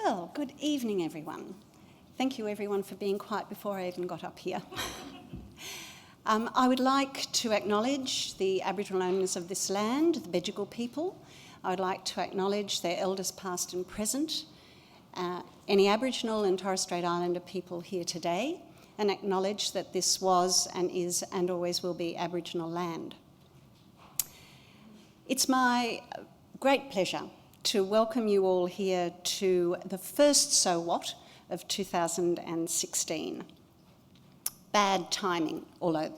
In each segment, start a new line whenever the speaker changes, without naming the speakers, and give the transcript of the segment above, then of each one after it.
Well, good evening, everyone. Thank you, everyone, for being quiet before I even got up here. I would like to acknowledge the Aboriginal owners of this land, the Bedegal people. I would like to acknowledge their elders past and present, any Aboriginal and Torres Strait Islander people here today, and acknowledge that this was and is and always will be Aboriginal land. It's my great pleasure to welcome you all here to the first So What of 2016. Bad timing, although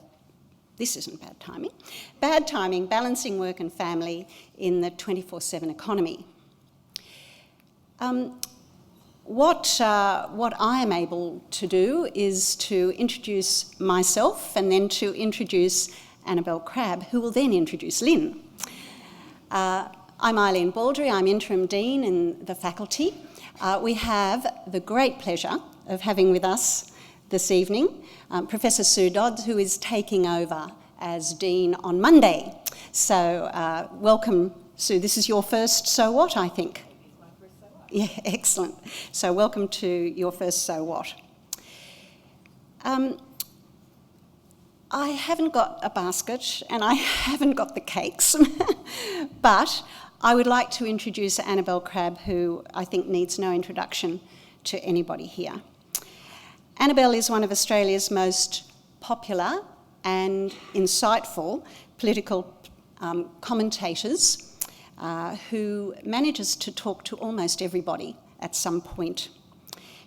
this isn't bad timing. Bad timing, balancing work and family in the 24/7 economy. What I am able to do is to introduce myself and then to introduce Annabel Crabb, who will then introduce Lyn. I'm Eileen Baldry, I'm Interim Dean in the faculty. We have the great pleasure of having with us this evening Professor Sue Dodds, who is taking over as Dean on Monday. So welcome, Sue. This is your first So What, I think.
It's my first So What.
Yeah, excellent. So welcome to your first So What. I haven't got a basket and I haven't got the cakes, but I would like to introduce Annabel Crabb, who I think needs no introduction to anybody here. Annabel is one of Australia's most popular and insightful political commentators who manages to talk to almost everybody at some point.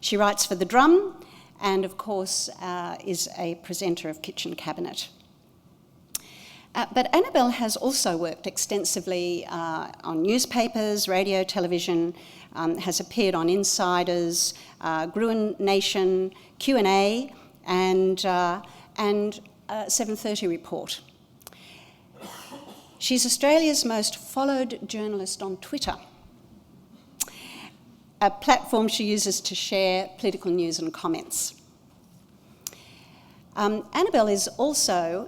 She writes for The Drum and, of course, is a presenter of Kitchen Cabinet. But Annabel has also worked extensively on newspapers, radio, television, has appeared on Insiders, Gruen Nation, Q&A, and 7:30 Report. She's Australia's most followed journalist on Twitter, a platform she uses to share political news and comments. Annabel is also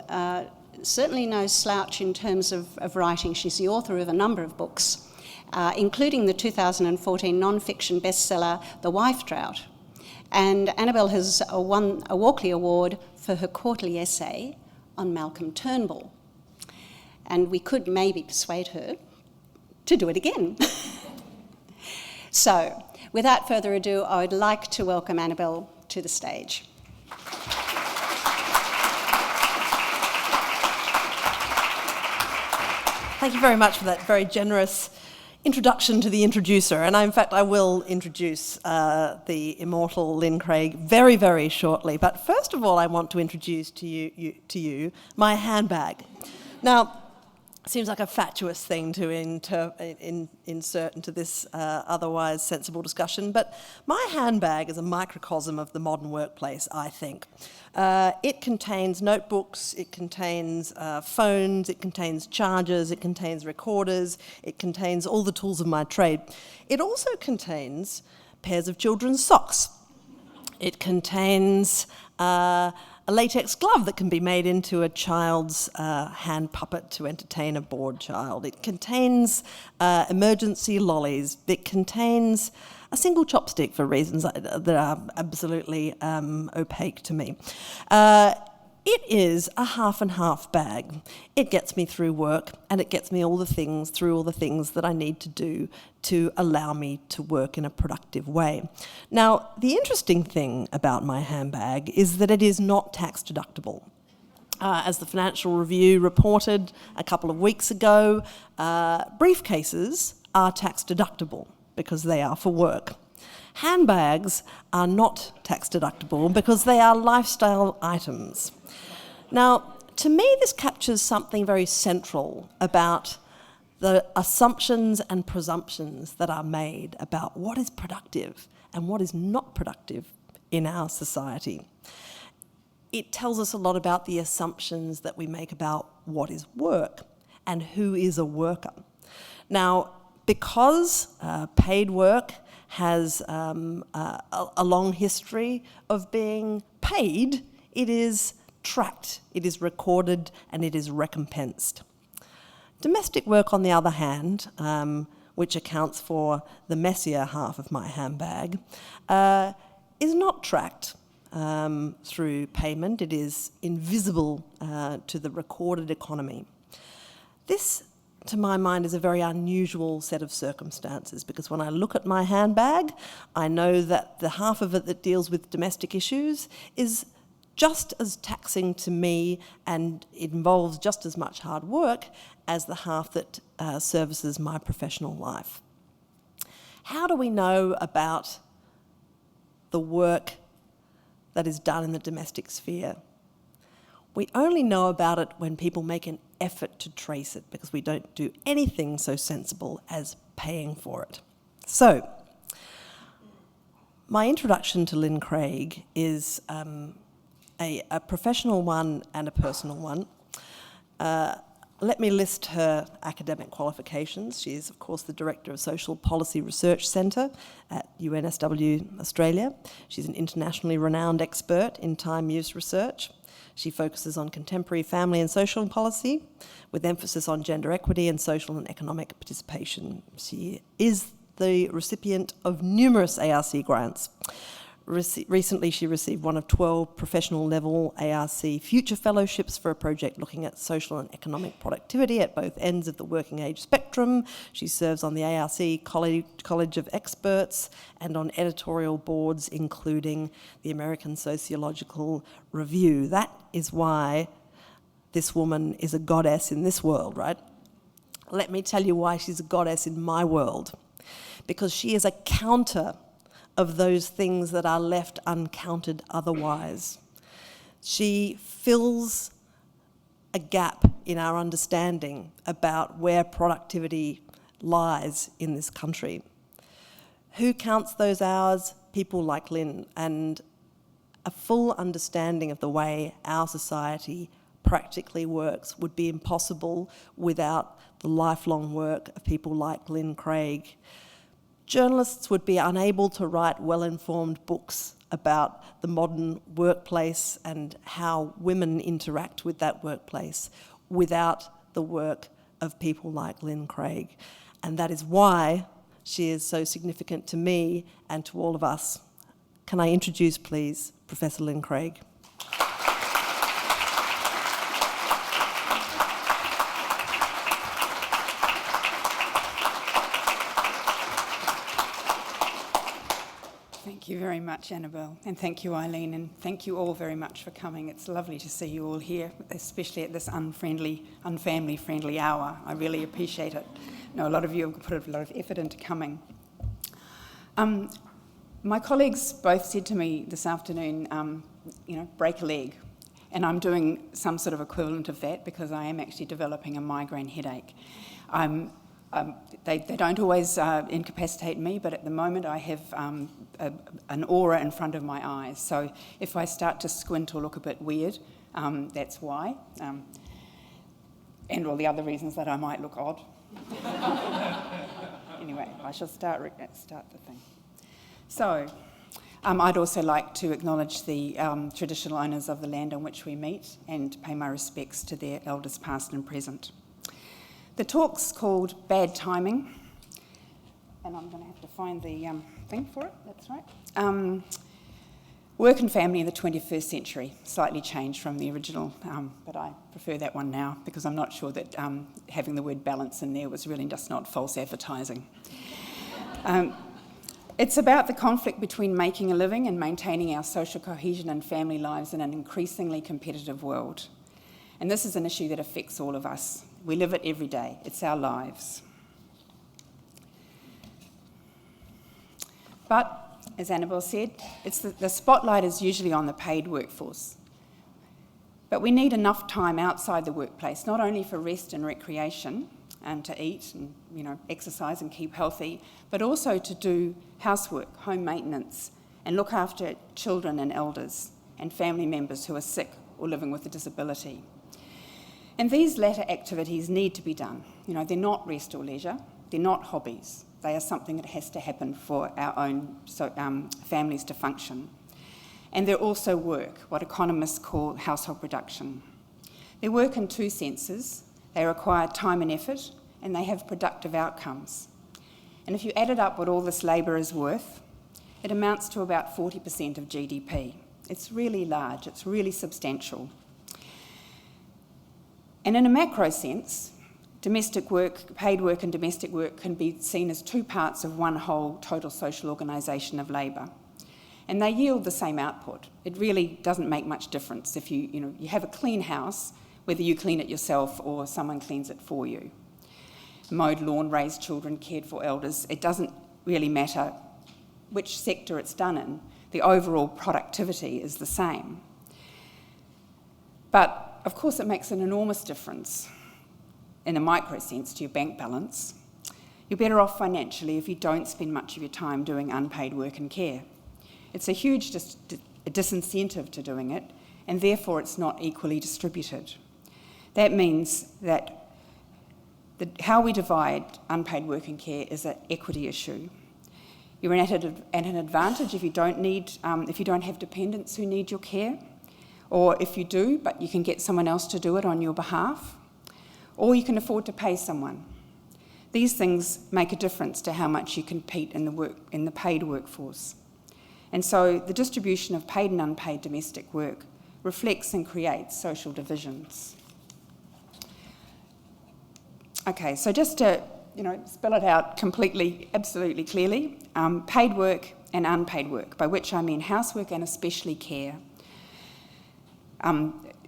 certainly no slouch in terms of writing. She's the author of a number of books, including the 2014 non-fiction bestseller, The Wife Drought. And Annabel has won a Walkley Award for her quarterly essay on Malcolm Turnbull. And we could maybe persuade her to do it again. So, without further ado, I would like to welcome Annabel to the stage.
Thank you very much for that very generous introduction to the introducer. And in fact, I will introduce the immortal Lyn Craig very, very shortly. But first of all, I want to introduce to you my handbag. Now, it seems like a fatuous thing to insert into this otherwise sensible discussion, but my handbag is a microcosm of the modern workplace, I think. It contains notebooks, it contains phones, it contains chargers, it contains recorders, it contains all the tools of my trade. It also contains pairs of children's socks. It contains a latex glove that can be made into a child's hand puppet to entertain a bored child. It contains emergency lollies. It contains a single chopstick for reasons that are absolutely opaque to me. It is a half and half bag. It gets me through work and it gets me through all the things that I need to do to allow me to work in a productive way. Now, the interesting thing about my handbag is that it is not tax deductible. As the Financial Review reported a couple of weeks ago, briefcases are tax deductible because they are for work. Handbags are not tax deductible because they are lifestyle items. Now, to me, this captures something very central about the assumptions and presumptions that are made about what is productive and what is not productive in our society. It tells us a lot about the assumptions that we make about what is work and who is a worker. Now, because paid work has a long history of being paid, it is tracked, it is recorded, and it is recompensed. Domestic work, on the other hand, which accounts for the messier half of my handbag, is not tracked through payment. It is invisible to the recorded economy. This, to my mind, is a very unusual set of circumstances, because when I look at my handbag, I know that the half of it that deals with domestic issues is just as taxing to me and it involves just as much hard work as the half that services my professional life. How do we know about the work that is done in the domestic sphere? We only know about it when people make an effort to trace it, because we don't do anything so sensible as paying for it. So, my introduction to Lyn Craig is a professional one and a personal one. Let me list her academic qualifications. She is, of course, the Director of Social Policy Research Centre at UNSW Australia. She's an internationally renowned expert in time use research. She focuses on contemporary family and social policy, with emphasis on gender equity and social and economic participation. She is the recipient of numerous ARC grants. Recently, she received one of 12 professional-level ARC Future Fellowships for a project looking at social and economic productivity at both ends of the working age spectrum. She serves on the ARC College of Experts and on editorial boards, including the American Sociological Review. That is why this woman is a goddess in this world, right? Let me tell you why she's a goddess in my world. Because she is a counter of those things that are left uncounted otherwise. She fills a gap in our understanding about where productivity lies in this country. Who counts those hours? People like Lyn. And a full understanding of the way our society practically works would be impossible without the lifelong work of people like Lyn Craig. Journalists would be unable to write well-informed books about the modern workplace and how women interact with that workplace without the work of people like Lyn Craig. And that is why she is so significant to me and to all of us. Can I introduce, please, Professor Lyn Craig?
Thank you very much, Annabel, and thank you, Eileen, and thank you all very much for coming. It's lovely to see you all here, especially at this unfamily-friendly hour. I really appreciate it. I know a lot of you have put a lot of effort into coming. My colleagues both said to me this afternoon, break a leg, and I'm doing some sort of equivalent of that because I am actually developing a migraine headache. They don't always incapacitate me, but at the moment I have an aura in front of my eyes. So if I start to squint or look a bit weird, that's why. And all the other reasons that I might look odd. Anyway, I shall start the thing. So I'd also like to acknowledge the traditional owners of the land on which we meet and pay my respects to their elders past and present. The talk's called Bad Timing, and I'm going to have to find the thing for it, that's right. Work and Family in the 21st Century, slightly changed from the original, but I prefer that one now because I'm not sure that having the word balance in there was really just not false advertising. It's about the conflict between making a living and maintaining our social cohesion and family lives in an increasingly competitive world. And this is an issue that affects all of us. We live it every day. It's our lives. But, as Annabel said, the spotlight is usually on the paid workforce. But we need enough time outside the workplace, not only for rest and recreation and to eat and exercise and keep healthy, but also to do housework, home maintenance, and look after children and elders and family members who are sick or living with a disability. And these latter activities need to be done. They're not rest or leisure, they're not hobbies. They are something that has to happen for our own families to function. And they're also work, what economists call household production. They work in two senses. They require time and effort, and they have productive outcomes. And if you added up what all this labour is worth, it amounts to about 40% of GDP. It's really large, it's really substantial. And in a macro sense, domestic work, paid work and domestic work can be seen as two parts of one whole total social organisation of labour. And they yield the same output. It really doesn't make much difference if you have a clean house, whether you clean it yourself or someone cleans it for you. Mowed lawn, raised children, cared for elders, it doesn't really matter which sector it's done in. The overall productivity is the same. But of course it makes an enormous difference in a micro sense to your bank balance. You're better off financially if you don't spend much of your time doing unpaid work and care. It's a huge disincentive to doing it, and therefore it's not equally distributed. That means that how we divide unpaid work and care is an equity issue. You're at an advantage if you don't have dependents who need your care, or if you do, but you can get someone else to do it on your behalf, or you can afford to pay someone. These things make a difference to how much you compete in the paid workforce. And so the distribution of paid and unpaid domestic work reflects and creates social divisions. Okay, so just to spell it out completely, absolutely clearly, paid work and unpaid work, by which I mean housework and especially care.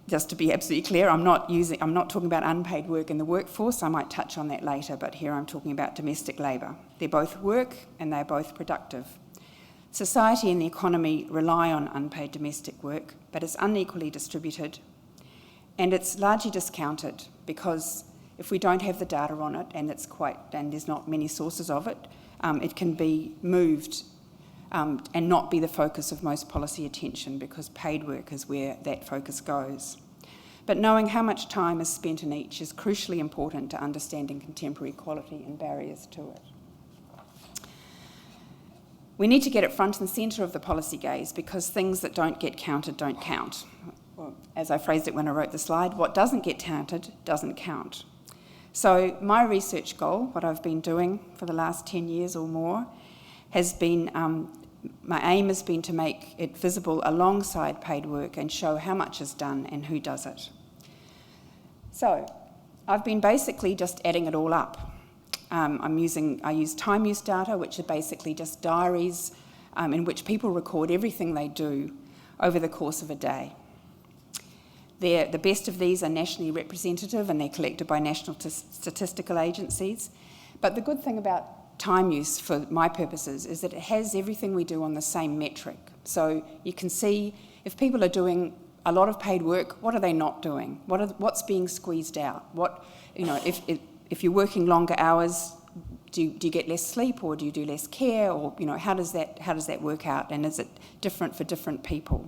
Just to be absolutely clear, I'm not talking about unpaid work in the workforce. I might touch on that later, but here I'm talking about domestic labour. They're both work and they're both productive. Society and the economy rely on unpaid domestic work, but it's unequally distributed, and it's largely discounted because if we don't have the data on it, and there's not many sources of it, it can be moved and not be the focus of most policy attention, because paid work is where that focus goes. But knowing how much time is spent in each is crucially important to understanding contemporary equality and barriers to it. We need to get it front and centre of the policy gaze, because things that don't get counted don't count. Or, as I phrased it when I wrote the slide, what doesn't get counted doesn't count. So my research goal, what I've been doing for the last 10 years or more, has been, my aim has been to make it visible alongside paid work and show how much is done and who does it. So I've been basically just adding it all up. I use time use data, which are basically just diaries in which people record everything they do over the course of a day. The best of these are nationally representative and they're collected by national statistical agencies. But the good thing about time use for my purposes is that it has everything we do on the same metric. So you can see if people are doing a lot of paid work, what are they not doing? What's being squeezed out? If you're working longer hours, do you get less sleep, or do you do less care, or how does that work out, and is it different for different people?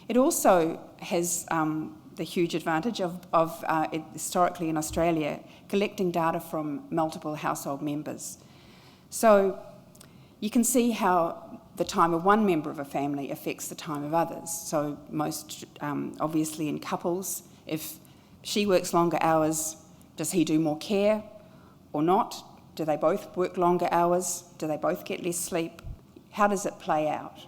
It also has the huge advantage of historically in Australia collecting data from multiple household members. So you can see how the time of one member of a family affects the time of others. So most obviously in couples, if she works longer hours, does he do more care or not? Do they both work longer hours? Do they both get less sleep? How does it play out?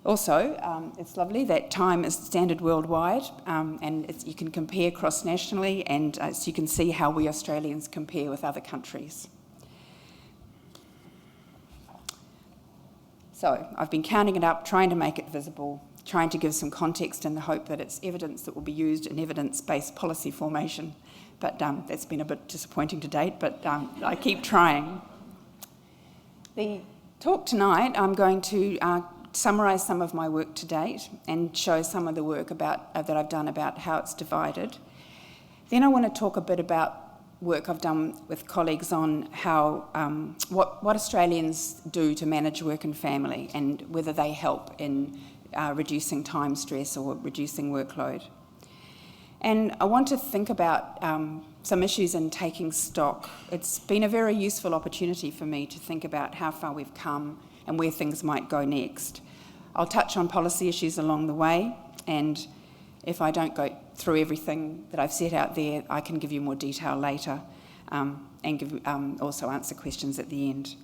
Also, it's lovely that time is standard worldwide, and you can compare cross-nationally, and so you can see how we Australians compare with other countries. So I've been counting it up, trying to make it visible, trying to give some context in the hope that it's evidence that will be used in evidence-based policy formation. But that's been a bit disappointing to date, but I keep trying. The talk tonight, I'm going to summarise some of my work to date and show some of the work that I've done about how it's divided. Then I want to talk a bit about work I've done with colleagues on how what Australians do to manage work and family, and whether they help in reducing time stress or reducing workload. And I want to think about some issues in taking stock. It's been a very useful opportunity for me to think about how far we've come and where things might go next. I'll touch on policy issues along the way, and if I don't go through everything that I've set out there, I can give you more detail later. and also answer questions at the end.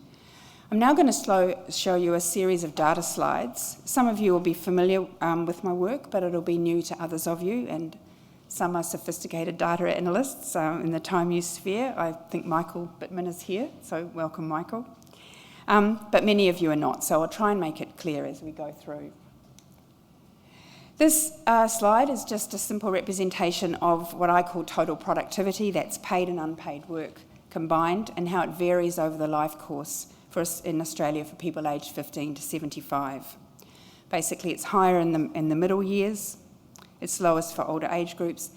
I'm now going to show you a series of data slides. Some of you will be familiar with my work, but it'll be new to others of you, and some are sophisticated data analysts in the time use sphere. I think Michael Bittman is here, so welcome, Michael. But many of you are not, so I'll try and make it clear as we go through. This slide is just a simple representation of what I call total productivity, that's paid and unpaid work combined, and how it varies over the life course for us in Australia for people aged 15 to 75. Basically, it's higher in the middle years, it's lowest for older age groups,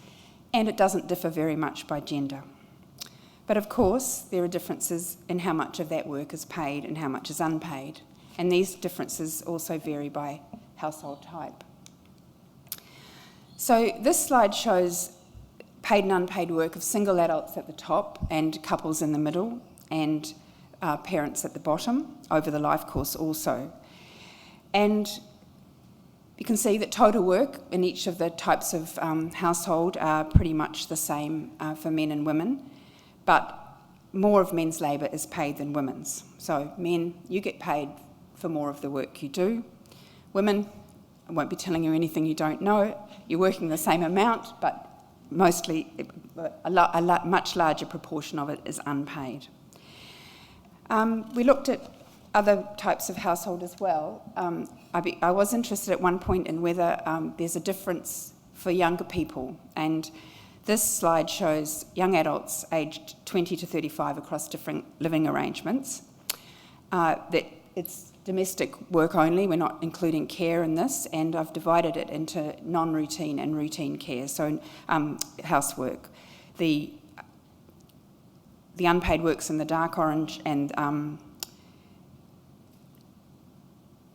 and it doesn't differ very much by gender. But of course, there are differences in how much of that work is paid and how much is unpaid, and these differences also vary by household type. So this slide shows paid and unpaid work of single adults at the top and couples in the middle, and parents at the bottom over the life course also. And you can see that total work in each of the types of household are pretty much the same for men and women, but more of men's labour is paid than women's. So men, you get paid for more of the work you do. Women, I won't be telling you anything you don't know. You're working the same amount, but mostly a much larger proportion of it is unpaid. We looked at other types of household as well. I was interested at one point in whether there's a difference for younger people, and this slide shows young adults aged 20 to 35 across different living arrangements. That it's domestic work only, we're not including care in this, and I've divided it into non-routine and routine care, so housework. The unpaid work's in the dark orange, and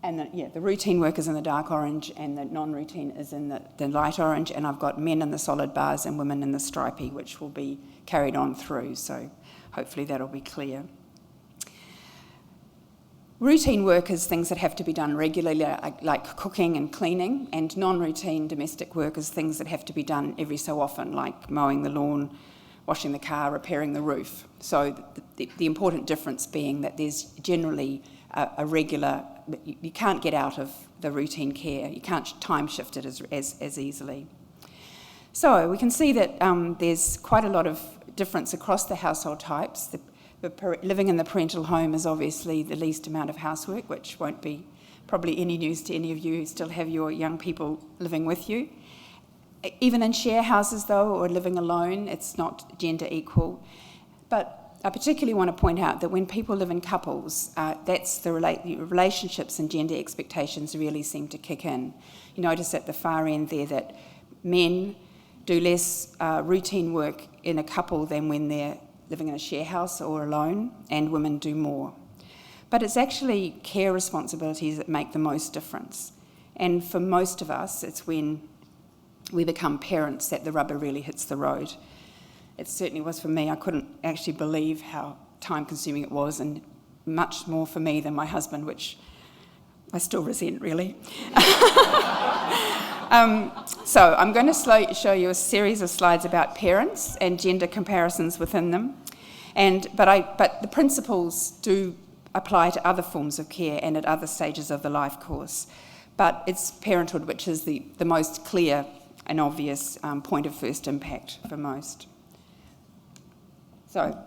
the routine work is in the dark orange, and the non-routine is in the light orange, and I've got men in the solid bars and women in the stripy, which will be carried on through, so hopefully that'll be clear. Routine work is things that have to be done regularly, like cooking and cleaning, and non-routine domestic work is things that have to be done every so often, like mowing the lawn, washing the car, repairing the roof. So the important difference being that there's generally a regular, you can't get out of the routine care, you can't time shift it as easily. So we can see that there's quite a lot of difference across the household types. Living in the parental home is obviously the least amount of housework, which won't be probably any news to any of you who still have your young people living with you. Even in share houses, though, or living alone, it's not gender equal. But I particularly want to point out that when people live in couples, that's the relationships and gender expectations really seem to kick in. You notice at the far end there that men do less routine work in a couple than when they're living in a share house or alone, and women do more. But it's actually care responsibilities that make the most difference. And for most of us, it's when we become parents that the rubber really hits the road. It certainly was for me. I couldn't actually believe how time-consuming it was, and much more for me than my husband, which I still resent, really. So I'm going to show you a series of slides about parents and gender comparisons within them. But the principles do apply to other forms of care and at other stages of the life course. But it's parenthood which is the most clear and obvious point of first impact for most. So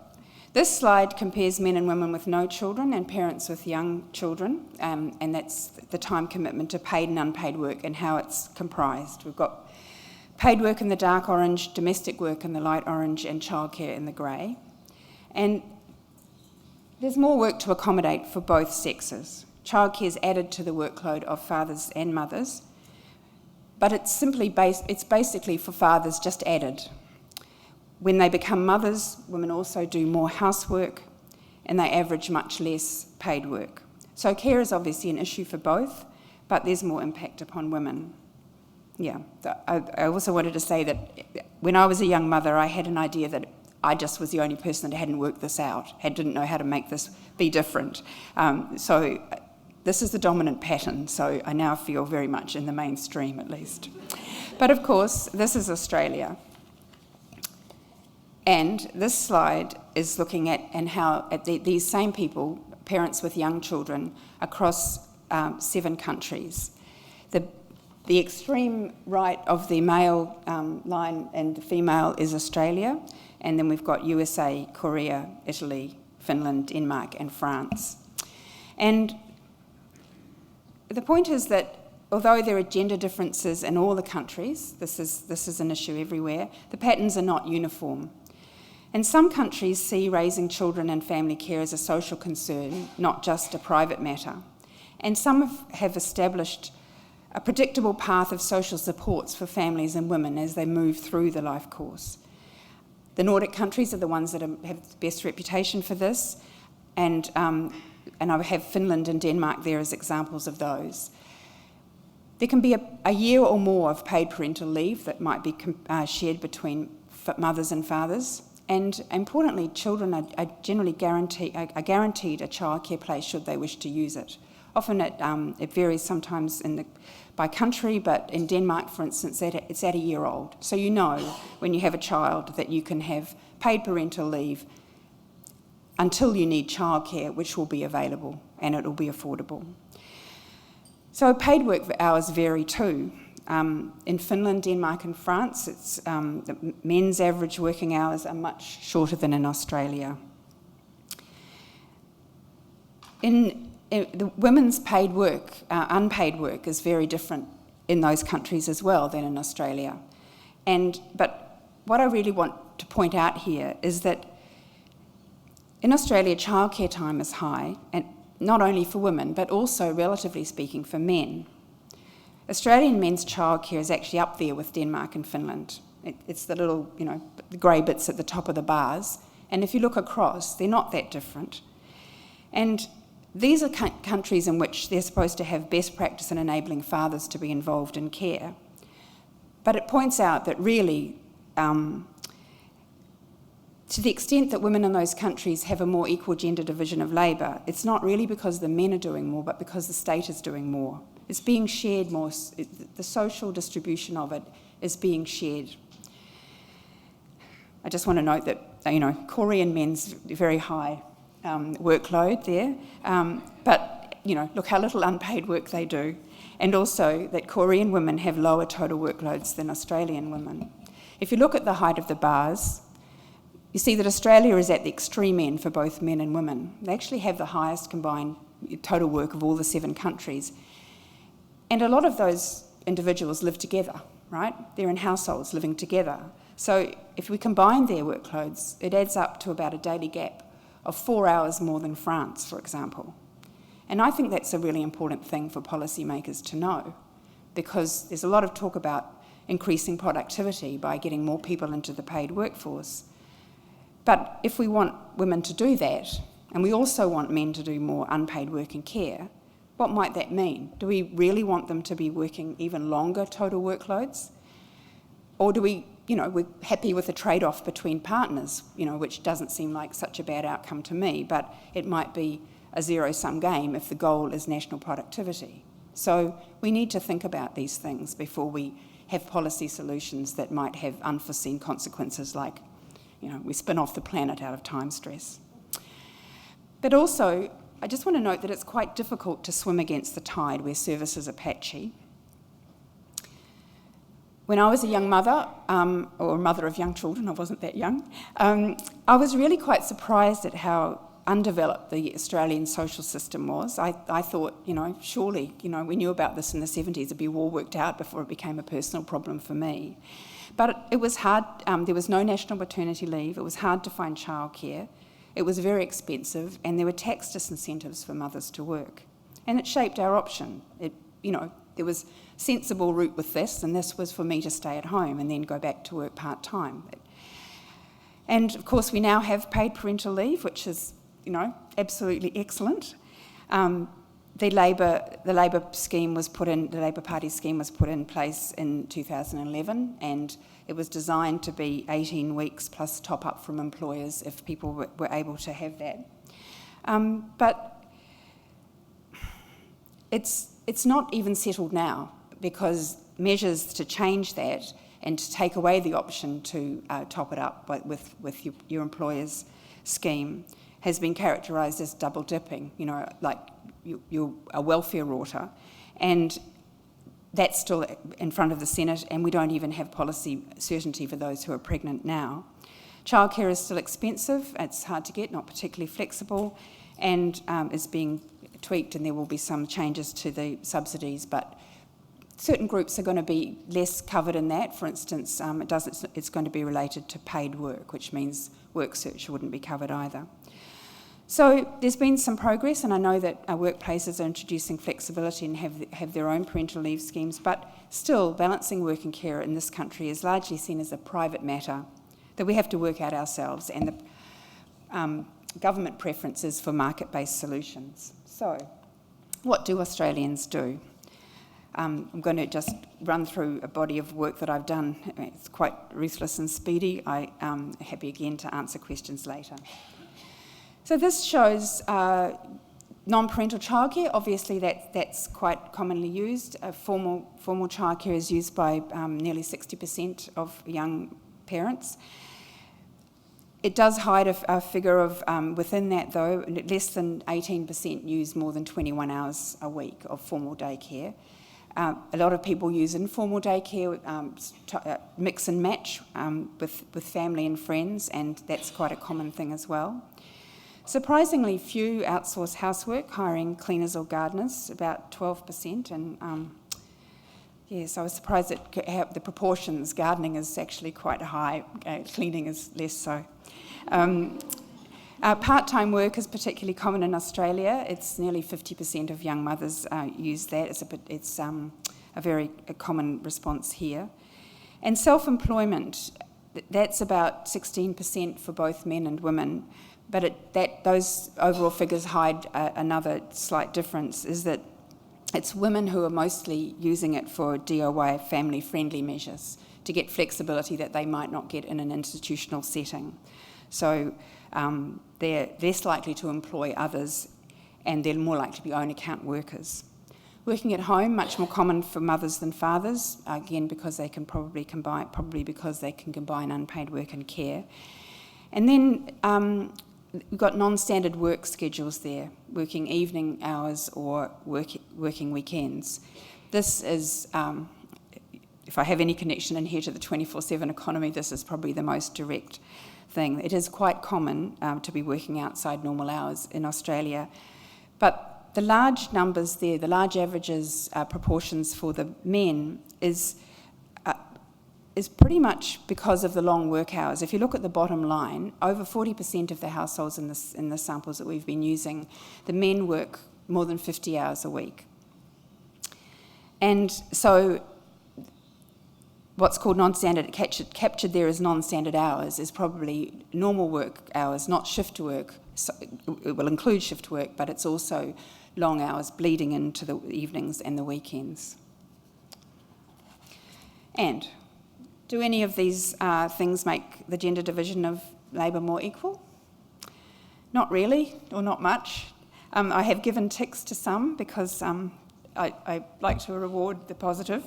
this slide compares men and women with no children and parents with young children, and that's the time commitment to paid and unpaid work and how it's comprised. We've got paid work in the dark orange, domestic work in the light orange, and childcare in the grey. And there's more work to accommodate for both sexes. Childcare is added to the workload of fathers and mothers, but it's basically for fathers just added. When they become mothers, women also do more housework, and they average much less paid work. So care is obviously an issue for both, but there's more impact upon women. Yeah, I also wanted to say that when I was a young mother, I had an idea that I just was the only person that hadn't worked this out, didn't know how to make this be different. So this is the dominant pattern, so I now feel very much in the mainstream at least. But of course, this is Australia. And this slide is looking at these same people, parents with young children, across 7 countries. The extreme right of the male line and the female is Australia, and then we've got USA, Korea, Italy, Finland, Denmark, and France. And the point is that although there are gender differences in all the countries, this is an issue everywhere, the patterns are not uniform. And some countries see raising children and family care as a social concern, not just a private matter. And some have established a predictable path of social supports for families and women as they move through the life course. The Nordic countries are the ones that have the best reputation for this, and I have Finland and Denmark there as examples of those. There can be a year or more of paid parental leave that might be shared between mothers and fathers, and importantly, children are generally guaranteed a childcare place should they wish to use it. Often it varies sometimes by country, but in Denmark, for instance, it's at a year old. So you know when you have a child that you can have paid parental leave until you need childcare, which will be available and it will be affordable. So paid work hours vary too. In Finland, Denmark and France, the men's average working hours are much shorter than in Australia. The women's paid work, unpaid work, is very different in those countries as well than in Australia. But what I really want to point out here is that in Australia, childcare time is high, and not only for women, but also, relatively speaking, for men. Australian men's childcare is actually up there with Denmark and Finland. It's the little, the grey bits at the top of the bars. And if you look across, they're not that different. And these are countries in which they're supposed to have best practice in enabling fathers to be involved in care. But it points out that really, to the extent that women in those countries have a more equal gender division of labour, it's not really because the men are doing more, but because the state is doing more. It's being shared more. The social distribution of it is being shared. I just want to note that, Korean men's very high workload there, but look how little unpaid work they do, and also that Korean women have lower total workloads than Australian women. If you look at the height of the bars, you see that Australia is at the extreme end for both men and women. They actually have the highest combined total work of all the 7 countries, and a lot of those individuals live together, right? They're in households living together. So if we combine their workloads, it adds up to about a daily gap of 4 hours more than France, for example. And I think that's a really important thing for policymakers to know, because there's a lot of talk about increasing productivity by getting more people into the paid workforce. But if we want women to do that, and we also want men to do more unpaid work and care, what might that mean? Do we really want them to be working even longer total workloads? Or do we're happy with a trade-off between partners, which doesn't seem like such a bad outcome to me, but it might be a zero-sum game if the goal is national productivity. So we need to think about these things before we have policy solutions that might have unforeseen consequences like, we spin off the planet out of time stress. But also, I just want to note that it's quite difficult to swim against the tide where services are patchy. When I was a young mother, or mother of young children, I wasn't that young, I was really quite surprised at how undeveloped the Australian social system was. I thought, surely, we knew about this in the 70s, it'd be all worked out before it became a personal problem for me. But it was hard, there was no national maternity leave, it was hard to find childcare, it was very expensive, and there were tax disincentives for mothers to work. And it shaped our option. There was sensible route with this, and this was for me to stay at home and then go back to work part-time. And of course we now have paid parental leave, which is, absolutely excellent. The Labor scheme was put in, the Labor Party scheme was put in place in 2011, and it was designed to be 18 weeks plus top-up from employers if people were able to have that. But it's not even settled now, because measures to change that and to take away the option to top it up with your employer's scheme has been characterised as double dipping, like you're a welfare rorter, and that's still in front of the Senate, and we don't even have policy certainty for those who are pregnant now. Childcare is still expensive, it's hard to get, not particularly flexible, and is being tweaked, and there will be some changes to the subsidies, but certain groups are going to be less covered in that. For instance, it's going to be related to paid work, which means work search wouldn't be covered either. So there's been some progress, and I know that workplaces are introducing flexibility and have their own parental leave schemes, but still balancing work and care in this country is largely seen as a private matter that we have to work out ourselves, and the government preferences for market-based solutions. So what do Australians do? I'm going to just run through a body of work that I've done. It's quite ruthless and speedy. I am happy again to answer questions later. So this shows non-parental childcare. Obviously that's quite commonly used. Formal childcare is used by nearly 60% of young parents. It does hide a figure of, within that though, less than 18% use more than 21 hours a week of formal daycare. A lot of people use informal daycare, mix and match with family and friends, and that's quite a common thing as well. Surprisingly few outsource housework, hiring cleaners or gardeners, about 12%, and yes, I was surprised at the proportions. Gardening is actually quite high, cleaning is less so. Part-time work is particularly common in Australia. It's nearly 50% of young mothers use that. It's a very common response here. And self-employment, that's about 16% for both men and women, but those overall figures hide another slight difference, is that it's women who are mostly using it for DIY family-friendly measures to get flexibility that they might not get in an institutional setting. So they're less likely to employ others, and they're more likely to be own account workers. Working at home, much more common for mothers than fathers, again because they can probably combine unpaid work and care. And then we've got non-standard work schedules there, working evening hours or working weekends. This is, if I have any connection in here to the 24/7 economy, this is probably the most direct thing. It is quite common to be working outside normal hours in Australia, but the large numbers there, the large averages, proportions for the men is pretty much because of the long work hours. If you look at the bottom line, over 40% of the households in the samples that we've been using, the men work more than 50 hours a week. And so what's called non-standard, captured there as non-standard hours, is probably normal work hours, not shift work. So it will include shift work, but it's also long hours bleeding into the evenings and the weekends. And do any of these things make the gender division of labour more equal? Not really, or not much. I have given ticks to some because I like to reward the positive.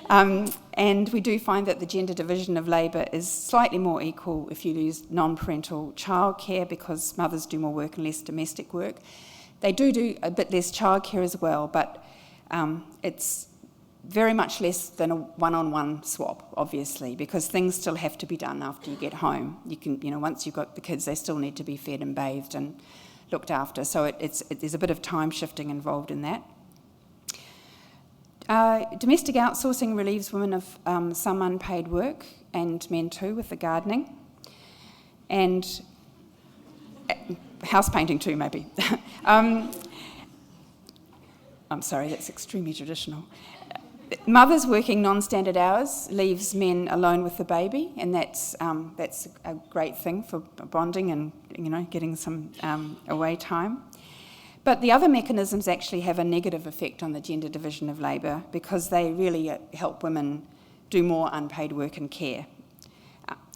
And we do find that the gender division of labour is slightly more equal if you use non-parental childcare, because mothers do more work and less domestic work. They do a bit less childcare as well, but it's very much less than a one-on-one swap, obviously, because things still have to be done after you get home. You can, once you've got the kids, they still need to be fed and bathed and looked after. So there's a bit of time shifting involved in that. Domestic outsourcing relieves women of some unpaid work, and men too, with the gardening. And house painting too, maybe. I'm sorry, that's extremely traditional. Mothers working non-standard hours leaves men alone with the baby, and that's a great thing for bonding and getting some away time. But the other mechanisms actually have a negative effect on the gender division of labour, because they really help women do more unpaid work and care.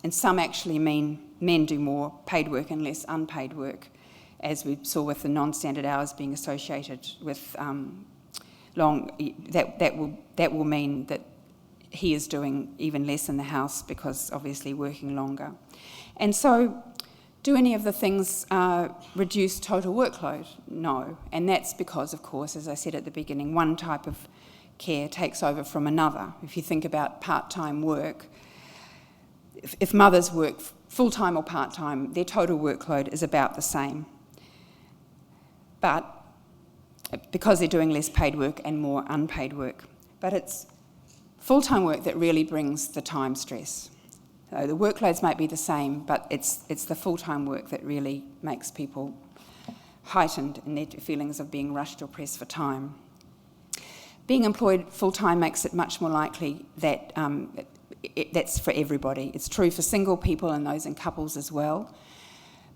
And some actually mean men do more paid work and less unpaid work, as we saw with the non-standard hours being associated with that will mean that he is doing even less in the house because obviously working longer. And so, do any of the things reduce total workload? No. And that's because, of course, as I said at the beginning, one type of care takes over from another. If you think about part-time work, if mothers work full-time or part-time, their total workload is about the same. But because they're doing less paid work and more unpaid work. But it's full-time work that really brings the time stress. So the workloads might be the same, but it's the full-time work that really makes people heightened in their feelings of being rushed or pressed for time. Being employed full-time makes it much more likely that that's for everybody. It's true for single people and those in couples as well.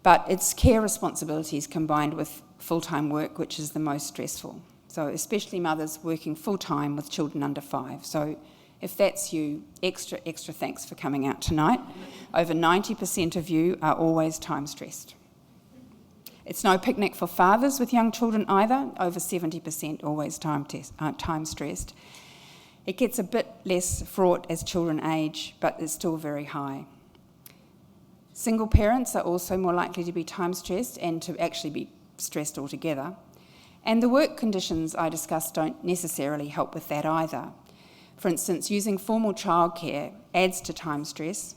But it's care responsibilities combined with full-time work which is the most stressful. So especially mothers working full-time with children under 5. So if that's you, extra thanks for coming out tonight. Over 90% of you are always time stressed. It's no picnic for fathers with young children either. Over 70% always time stressed. It gets a bit less fraught as children age, but it's still very high. Single parents are also more likely to be time stressed and to actually be stressed altogether. And the work conditions I discussed don't necessarily help with that either. For instance, using formal childcare adds to time stress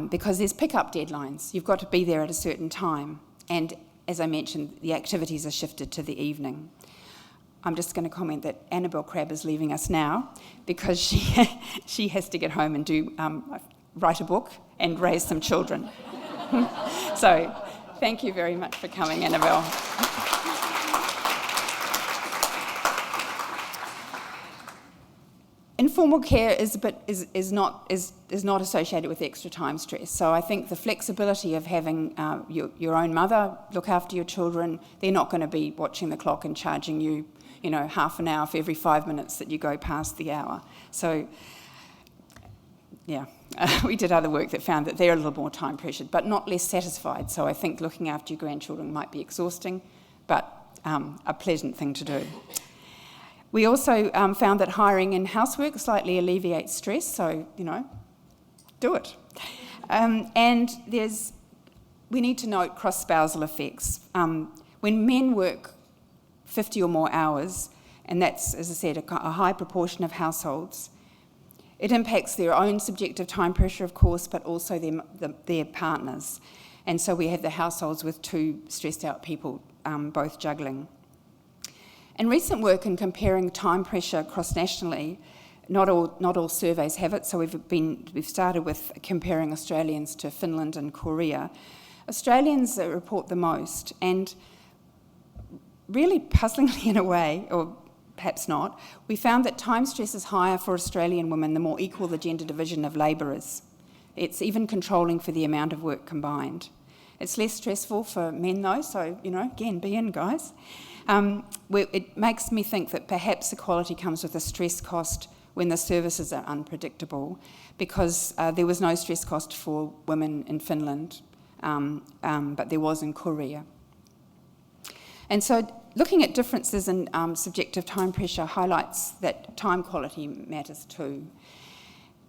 because there's pick-up deadlines. You've got to be there at a certain time. And as I mentioned, the activities are shifted to the evening. I'm just going to comment that Annabel Crabb is leaving us now because she has to get home and write a book and raise some children. So thank you very much for coming, Annabel. Informal care is not associated with extra time stress. So I think the flexibility of having your own mother look after your children, they're not going to be watching the clock and charging you, half an hour for every 5 minutes that you go past the hour. So, yeah, we did other work that found that they're a little more time pressured, but not less satisfied. So I think looking after your grandchildren might be exhausting, but a pleasant thing to do. We also found that hiring in housework slightly alleviates stress, so, do it. And we need to note cross-spousal effects. When men work 50 or more hours, and that's, as I said, a high proportion of households, it impacts their own subjective time pressure, of course, but also their partners. And so we have the households with 2 stressed-out people both juggling. And recent work in comparing time pressure cross-nationally, not all surveys have it, so we've started with comparing Australians to Finland and Korea. Australians report the most, and really puzzlingly in a way, or perhaps not, we found that time stress is higher for Australian women the more equal the gender division of labour is. It's even controlling for the amount of work combined. It's less stressful for men though, so, again, be in, guys. It makes me think that perhaps equality comes with a stress cost when the services are unpredictable, because there was no stress cost for women in Finland, but there was in Korea. And so looking at differences in subjective time pressure highlights that time quality matters too.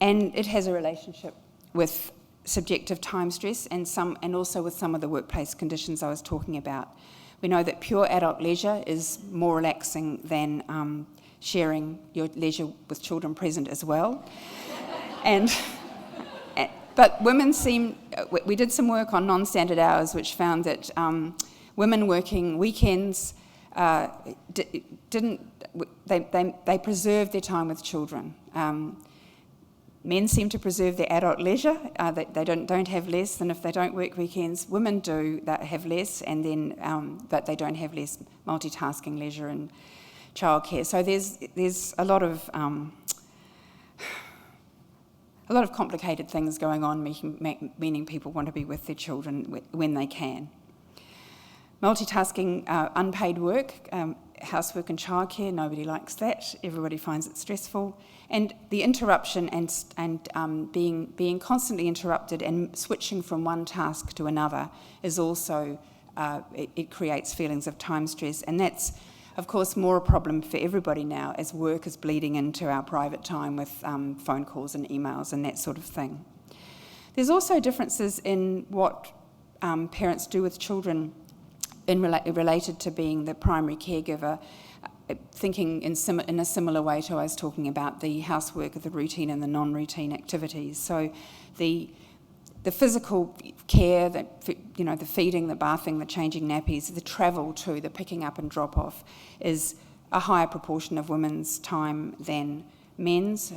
And it has a relationship with subjective time stress and also with some of the workplace conditions I was talking about. We know that pure adult leisure is more relaxing than sharing your leisure with children present as well. But women we did some work on non-standard hours which found that women working weekends they preserved their time with children. Men seem to preserve their adult leisure. They don't have less than if they don't work weekends. Women do that have less, and then but they don't have less multitasking leisure and childcare. So there's a lot of complicated things going on, meaning people want to be with their children when they can. Multitasking, unpaid work, housework and childcare, nobody likes that. Everybody finds it stressful. And the interruption and being constantly interrupted and switching from one task to another is also, it creates feelings of time stress. And that's of course, more a problem for everybody now as work is bleeding into our private time with phone calls and emails and that sort of thing. There's also differences in what parents do with children related to being the primary caregiver, thinking in a similar way to I was talking about the housework, the routine and the non-routine activities. So the physical care, the feeding, the bathing, the changing nappies, the travel too, the picking up and drop off is a higher proportion of women's time than men's,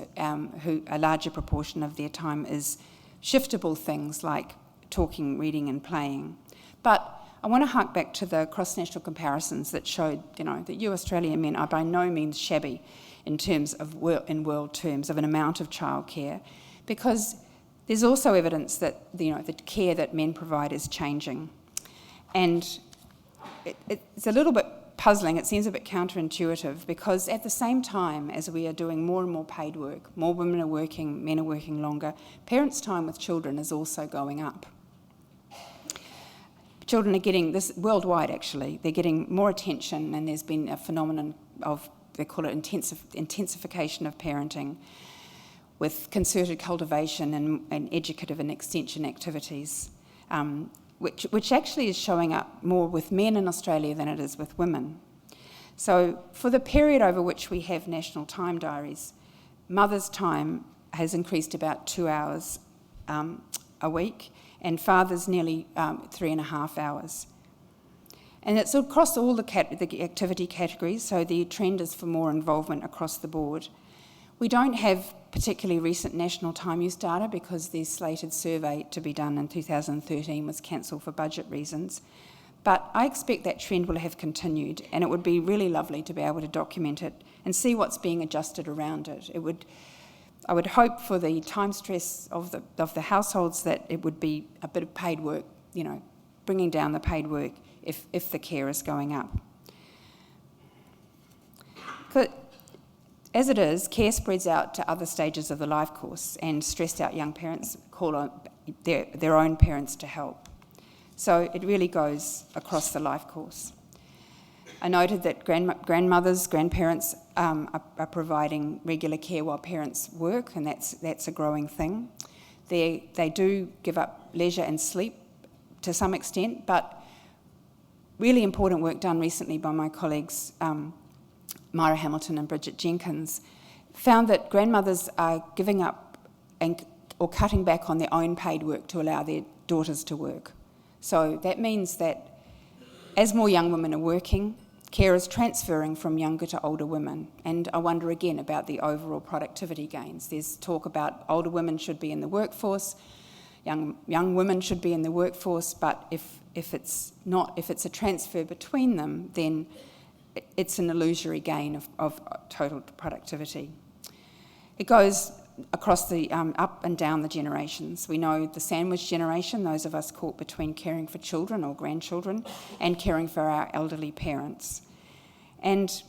who a larger proportion of their time is shiftable things like talking, reading and playing. But I want to hark back to the cross-national comparisons that showed, that you Australian men are by no means shabby in terms of in world terms of an amount of childcare, because there's also evidence that the care that men provide is changing, and it's a little bit puzzling. It seems a bit counterintuitive, because at the same time as we are doing more and more paid work, more women are working, men are working longer, parents' time with children is also going up. Children are getting this worldwide, actually. They're getting more attention, and there's been a phenomenon of, they call it intensification of parenting, with concerted cultivation and educative and extension activities, which actually is showing up more with men in Australia than it is with women. So for the period over which we have national time diaries, mother's time has increased about 2 hours a week, and father's nearly 3.5 hours. And it's across all the activity categories, so the trend is for more involvement across the board. We don't have particularly recent national time use data because the slated survey to be done in 2013 was cancelled for budget reasons. But I expect that trend will have continued, and it would be really lovely to be able to document it and see what's being adjusted around it. I would hope for the time stress of the households that it would be a bit of paid work, bringing down the paid work if the care is going up. As it is, care spreads out to other stages of the life course, and stressed out young parents call on their own parents to help. So it really goes across the life course. I noted that grandmothers, grandparents are providing regular care while parents work, and that's a growing thing. They do give up leisure and sleep to some extent, but really important work done recently by my colleagues Myra Hamilton and Bridget Jenkins found that grandmothers are giving up or cutting back on their own paid work to allow their daughters to work. So that means that as more young women are working, care is transferring from younger to older women. And I wonder again about the overall productivity gains. There's talk about older women should be in the workforce, young women should be in the workforce, but if it's a transfer between them, then it's an illusory gain of total productivity. It goes across the up and down the generations. We know the sandwich generation, those of us caught between caring for children or grandchildren and caring for our elderly parents. And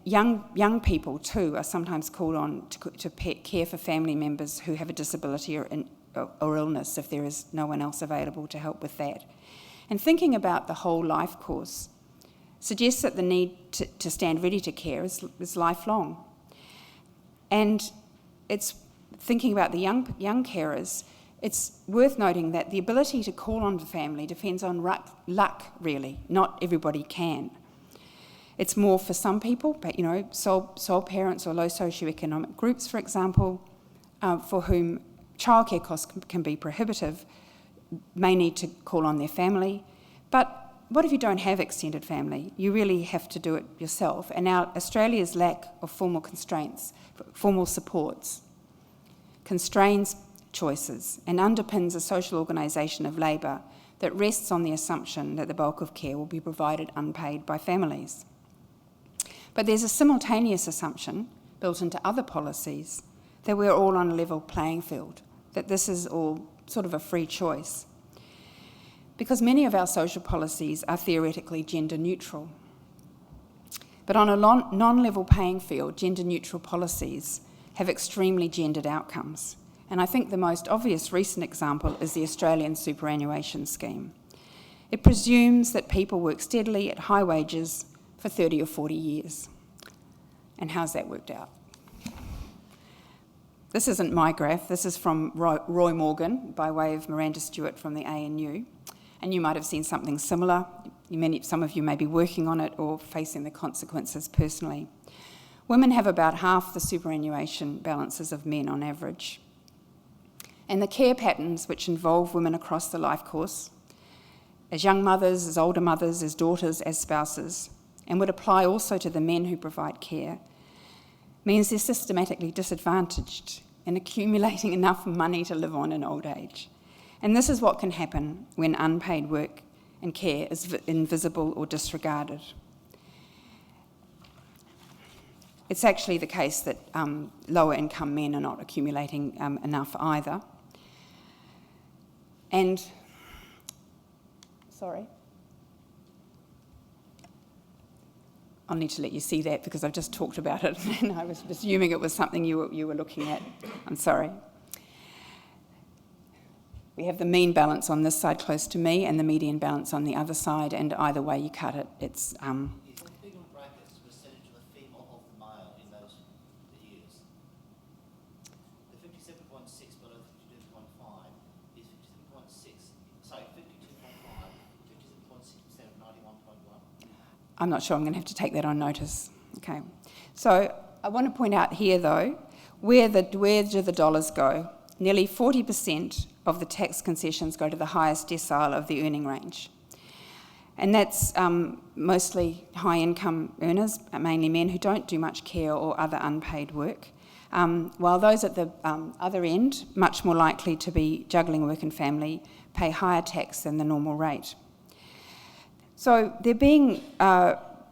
young people too are sometimes called on to care for family members who have a disability or illness if there is no one else available to help with that. And thinking about the whole life course suggests that the need to stand ready to care is lifelong. And it's thinking about the young carers, it's worth noting that the ability to call on the family depends on luck, really. Not everybody can. It's more for some people, but sole parents or low socioeconomic groups, for example, for whom childcare costs can be prohibitive, may need to call on their family. But what if you don't have extended family? You really have to do it yourself. And now Australia's lack of formal constraints, formal supports, constrains choices and underpins a social organisation of labour that rests on the assumption that the bulk of care will be provided unpaid by families. But there's a simultaneous assumption built into other policies that we're all on a level playing field, that this is all sort of a free choice. Because many of our social policies are theoretically gender neutral. But on a non-level playing field, gender neutral policies have extremely gendered outcomes. And I think the most obvious recent example is the Australian superannuation scheme. It presumes that people work steadily at high wages for 30 or 40 years. And how's that worked out? This isn't my graph, this is from Roy Morgan by way of Miranda Stewart from the ANU. And you might have seen something similar. Some of you may be working on it or facing the consequences personally. Women have about half the superannuation balances of men on average. And the care patterns which involve women across the life course, as young mothers, as older mothers, as daughters, as spouses, and would apply also to the men who provide care, means they're systematically disadvantaged in accumulating enough money to live on in old age. And this is what can happen when unpaid work and care is invisible or disregarded. It's actually the case that lower income men are not accumulating enough either. And, sorry. I'll need to let you see that because I've just talked about it and I was assuming it was something you were looking at. I'm sorry. We have the mean balance on this side close to me and the median balance on the other side, and either way you cut it, it's...
Is the figure in brackets the percentage of the female of the male in those years? The 57.6 below 52.5 is 57.6, sorry, 52.5, 57.6% of 91.1.
I'm not sure, I'm going to have to take that on notice. Okay. So I want to point out here, though, where do the dollars go? Nearly 40% of the tax concessions go to the highest decile of the earning range. And that's mostly high-income earners, mainly men who don't do much care or other unpaid work, while those at the other end, much more likely to be juggling work and family, pay higher tax than the normal rate. So there being,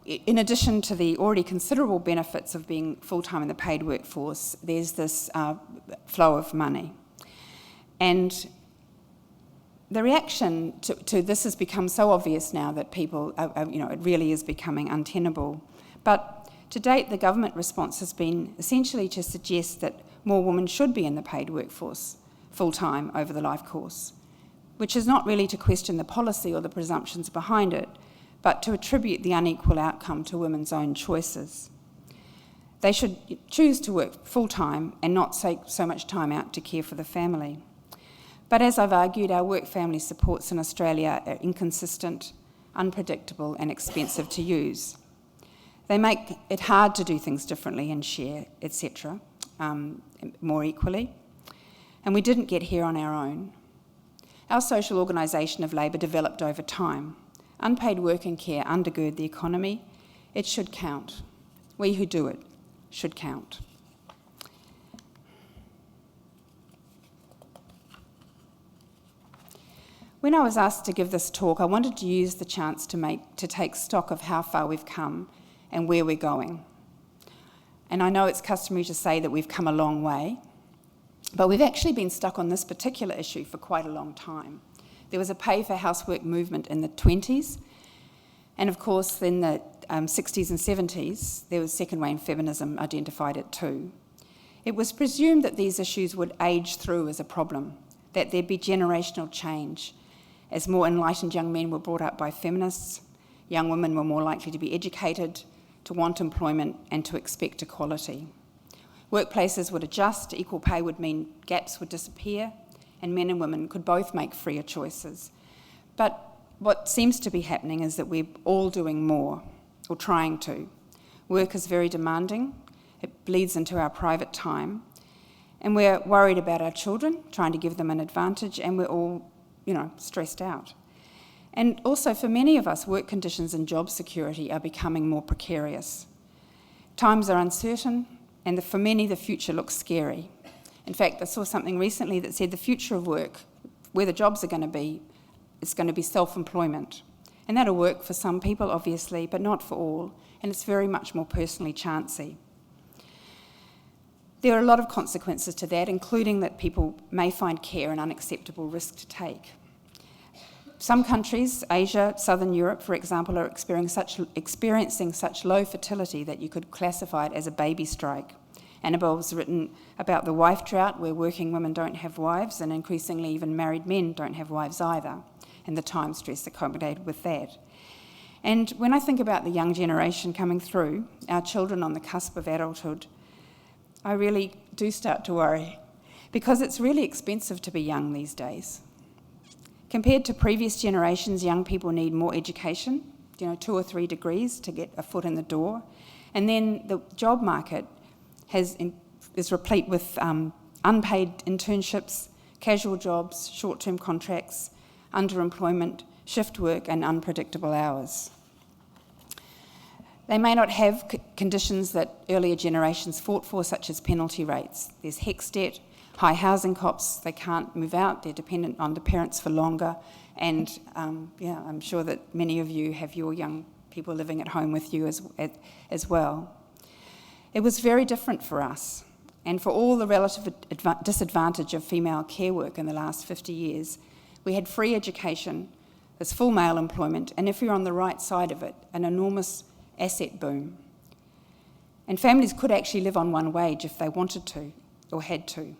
in addition to the already considerable benefits of being full-time in the paid workforce, there's this flow of money. And the reaction to this has become so obvious now that people, it really is becoming untenable. But to date, the government response has been essentially to suggest that more women should be in the paid workforce full-time over the life course, which is not really to question the policy or the presumptions behind it, but to attribute the unequal outcome to women's own choices. They should choose to work full-time and not take so much time out to care for the family. But as I've argued, our work-family supports in Australia are inconsistent, unpredictable and expensive to use. They make it hard to do things differently and share, etc., more equally. And we didn't get here on our own. Our social organisation of labour developed over time. Unpaid work and care undergird the economy. It should count. We who do it should count. When I was asked to give this talk, I wanted to use the chance to take stock of how far we've come and where we're going. And I know it's customary to say that we've come a long way, but we've actually been stuck on this particular issue for quite a long time. There was a pay for housework movement in the 20s, and of course in the 60s and 70s, there was second wave feminism identified it too. It was presumed that these issues would age through as a problem, that there'd be generational change. As more enlightened young men were brought up by feminists, young women were more likely to be educated, to want employment and to expect equality. Workplaces would adjust, equal pay would mean gaps would disappear, and men and women could both make freer choices. But what seems to be happening is that we're all doing more, or trying to. Work is very demanding, it bleeds into our private time, and we're worried about our children, trying to give them an advantage, and we're all, stressed out. And also for many of us, work conditions and job security are becoming more precarious. Times are uncertain, and for many the future looks scary. In fact, I saw something recently that said the future of work, where the jobs are going to be, is going to be self-employment. And that'll work for some people, obviously, but not for all, and it's very much more personally chancy. There are a lot of consequences to that, including that people may find care an unacceptable risk to take. Some countries, Asia, Southern Europe, for example, are experiencing such low fertility that you could classify it as a baby strike. Annabel's written about the wife drought, where working women don't have wives, and increasingly even married men don't have wives either. and the time stress accommodated with that. And when I think about the young generation coming through, our children on the cusp of adulthood, I really do start to worry, because it's really expensive to be young these days. Compared to previous generations, young people need more education, 2 or 3 degrees to get a foot in the door. And then the job market is replete with unpaid internships, casual jobs, short-term contracts, underemployment, shift work and unpredictable hours. They may not have conditions that earlier generations fought for, such as penalty rates. There's HECS debt, high housing costs, they can't move out, they're dependent on the parents for longer, and I'm sure that many of you have your young people living at home with you as well. It was very different for us, and for all the relative disadvantage of female care work in the last 50 years, we had free education, there's full male employment, and if you're on the right side of it, an enormous asset boom. And families could actually live on one wage if they wanted to or had to.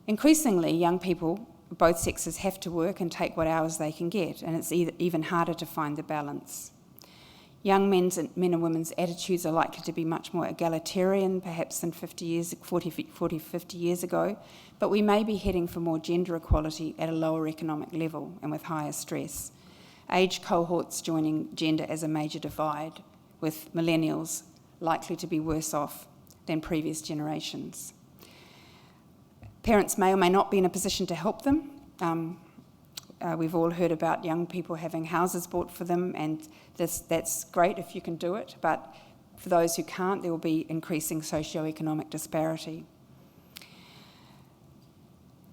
Increasingly, young people, both sexes, have to work and take what hours they can get, and it's even harder to find the balance. Young men and women's attitudes are likely to be much more egalitarian, perhaps than 50 years ago, but we may be heading for more gender equality at a lower economic level and with higher stress. Age cohorts joining gender as a major divide, with millennials likely to be worse off than previous generations. Parents may or may not be in a position to help them. We've all heard about young people having houses bought for them, and that's great if you can do it, but for those who can't, there will be increasing socio-economic disparity.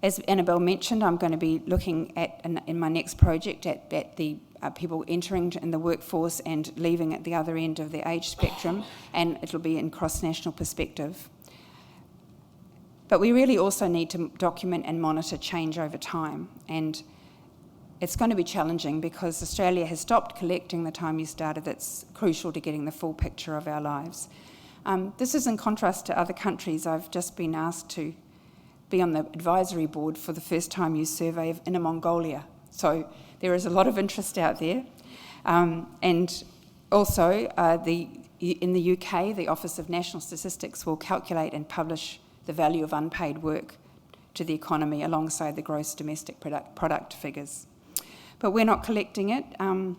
As Annabel mentioned, I'm going to be looking at, in my next project, at the people entering in the workforce and leaving at the other end of the age spectrum, and it'll be in cross-national perspective. But we really also need to document and monitor change over time, and it's going to be challenging because Australia has stopped collecting the time use data that's crucial to getting the full picture of our lives. This is in contrast to other countries. I've just been asked to be on the advisory board for the first time use survey of Inner Mongolia. So there is a lot of interest out there. And also in the UK, the Office of National Statistics will calculate and publish the value of unpaid work to the economy alongside the gross domestic product figures. But we're not collecting it, and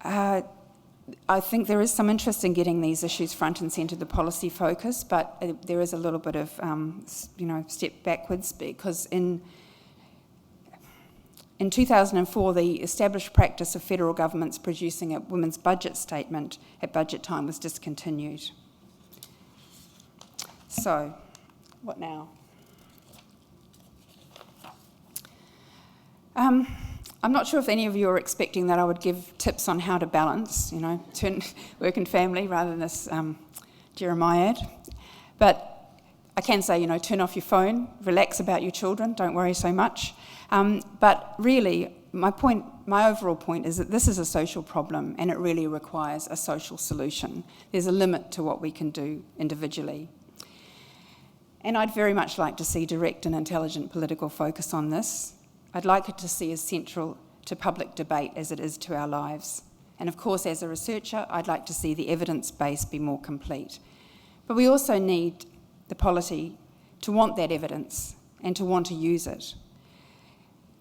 I think there is some interest in getting these issues front and centre, the policy focus, but there is a little bit of step backwards, because in 2004 the established practice of federal governments producing a women's budget statement at budget time was discontinued. So, what now? I'm not sure if any of you are expecting that I would give tips on how to balance, turn work and family rather than this Jeremiad. But I can say, turn off your phone, relax about your children, don't worry so much. But really, my overall point is that this is a social problem and it really requires a social solution. There's a limit to what we can do individually. And I'd very much like to see direct and intelligent political focus on this. I'd like it to see as central to public debate as it is to our lives. And of course, as a researcher, I'd like to see the evidence base be more complete. But we also need the polity to want that evidence and to want to use it.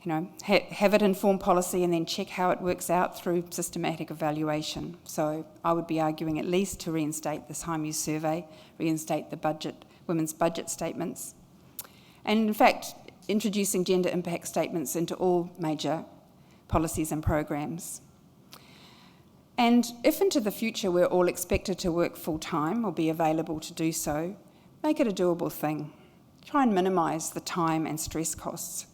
Have it inform policy and then check how it works out through systematic evaluation. So I would be arguing at least to reinstate the time use survey, reinstate the women's budget statements, and in fact, introducing gender impact statements into all major policies and programs. And if into the future we're all expected to work full-time or be available to do so, make it a doable thing. Try and minimise the time and stress costs.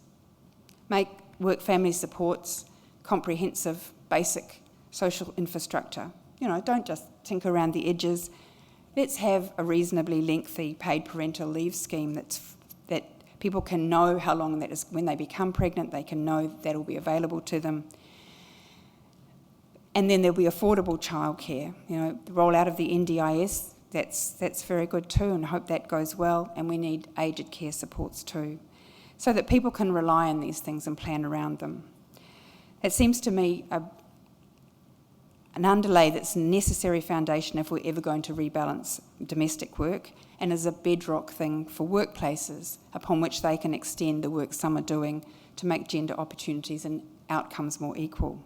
Make work family supports comprehensive, basic social infrastructure. Don't just tinker around the edges. Let's have a reasonably lengthy paid parental leave scheme that people can know how long that is. When they become pregnant, they can know that will be available to them. And then there'll be affordable childcare. The rollout of the NDIS, that's very good too, and I hope that goes well. And we need aged care supports too. so that people can rely on these things and plan around them. It seems to me an underlay that's a necessary foundation if we're ever going to rebalance domestic work, and is a bedrock thing for workplaces upon which they can extend the work some are doing to make gender opportunities and outcomes more equal.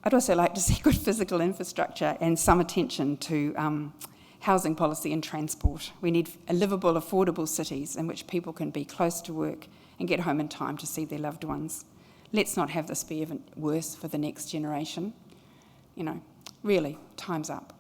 I'd also like to see good physical infrastructure and some attention to housing policy and transport. We need livable, affordable cities in which people can be close to work and get home in time to see their loved ones. Let's not have this be even worse for the next generation. Really, time's up.